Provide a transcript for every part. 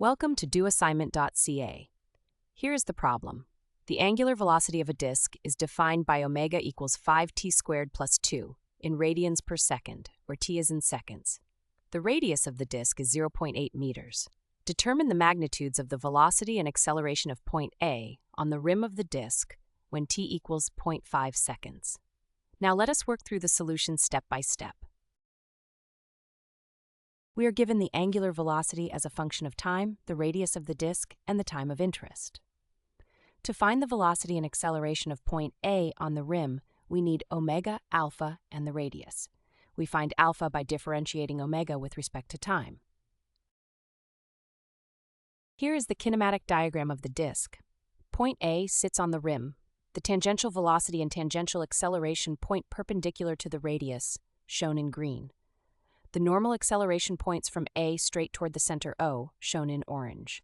Welcome to doassignment-ca. Here is the problem. The angular velocity of a disk is defined by omega equals 5t squared plus 2 in radians per second, where t is in seconds. The radius of the disk is 0.8 meters. Determine the magnitudes of the velocity and acceleration of point A on the rim of the disk when t equals 0.5 seconds. Now let us work through the solution step by step. We are given the angular velocity as a function of time, the radius of the disk, and the time of interest. To find the velocity and acceleration of point A on the rim, we need omega, alpha, and the radius. We find alpha by differentiating omega with respect to time. Here is the kinematic diagram of the disk. Point A sits on the rim. The tangential velocity and tangential acceleration point perpendicular to the radius, shown in green. The normal acceleration points from A straight toward the center O, shown in orange.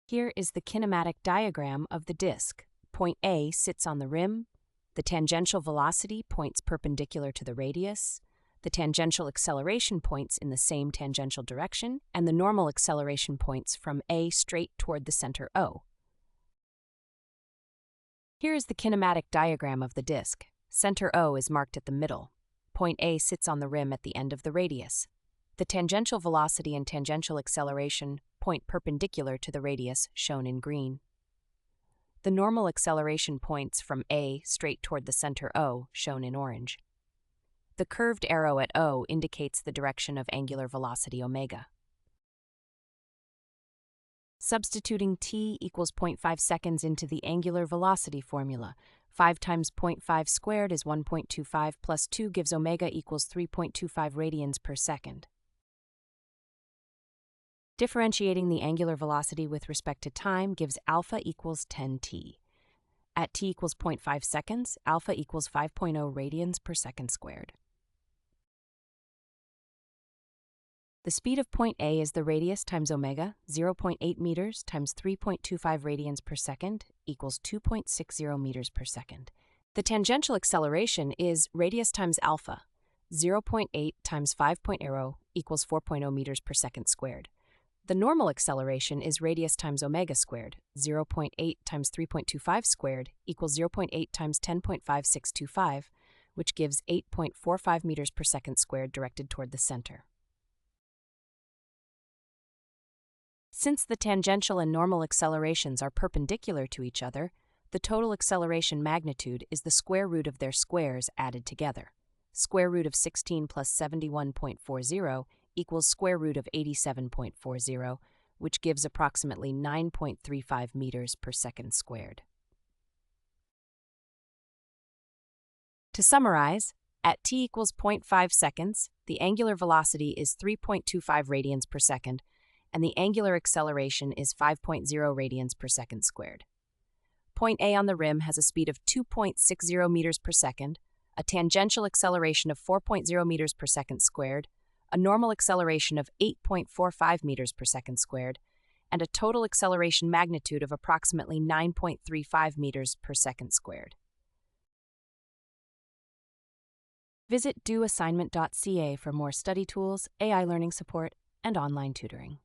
Here is the kinematic diagram of the disk. Point A sits on the rim. The tangential velocity points perpendicular to the radius. The tangential acceleration points in the same tangential direction, and the normal acceleration points from A straight toward the center O. Here is the kinematic diagram of the disk. Center O is marked at the middle. Point A sits on the rim at the end of the radius. The tangential velocity and tangential acceleration point perpendicular to the radius, shown in green. The normal acceleration points from A straight toward the center O, shown in orange. The curved arrow at O indicates the direction of angular velocity omega. Substituting t equals 0.5 seconds into the angular velocity formula, 5 times 0.5 squared is 1.25 plus 2 gives omega equals 3.25 radians per second. Differentiating the angular velocity with respect to time gives alpha equals 10t. At t equals 0.5 seconds, alpha equals 5.0 radians per second squared. The speed of point A is the radius times omega, 0.8 meters times 3.25 radians per second equals 2.60 meters per second. The tangential acceleration is radius times alpha, 0.8 times 5.0 equals 4.0 meters per second squared. The normal acceleration is radius times omega squared, 0.8 times 3.25 squared equals 0.8 times 10.5625, which gives 8.45 meters per second squared directed toward the center. Since the tangential and normal accelerations are perpendicular to each other, the total acceleration magnitude is the square root of their squares added together. Square root of 16 plus 71.40 equals square root of 87.40, which gives approximately 9.35 meters per second squared. To summarize, at t equals 0.5 seconds, the angular velocity is 3.25 radians per second, and the angular acceleration is 5.0 radians per second squared. Point A on the rim has a speed of 2.60 meters per second, a tangential acceleration of 4.0 meters per second squared, a normal acceleration of 8.45 meters per second squared, and a total acceleration magnitude of approximately 9.35 meters per second squared. Visit doassignment.ca for more study tools, AI learning support, and online tutoring.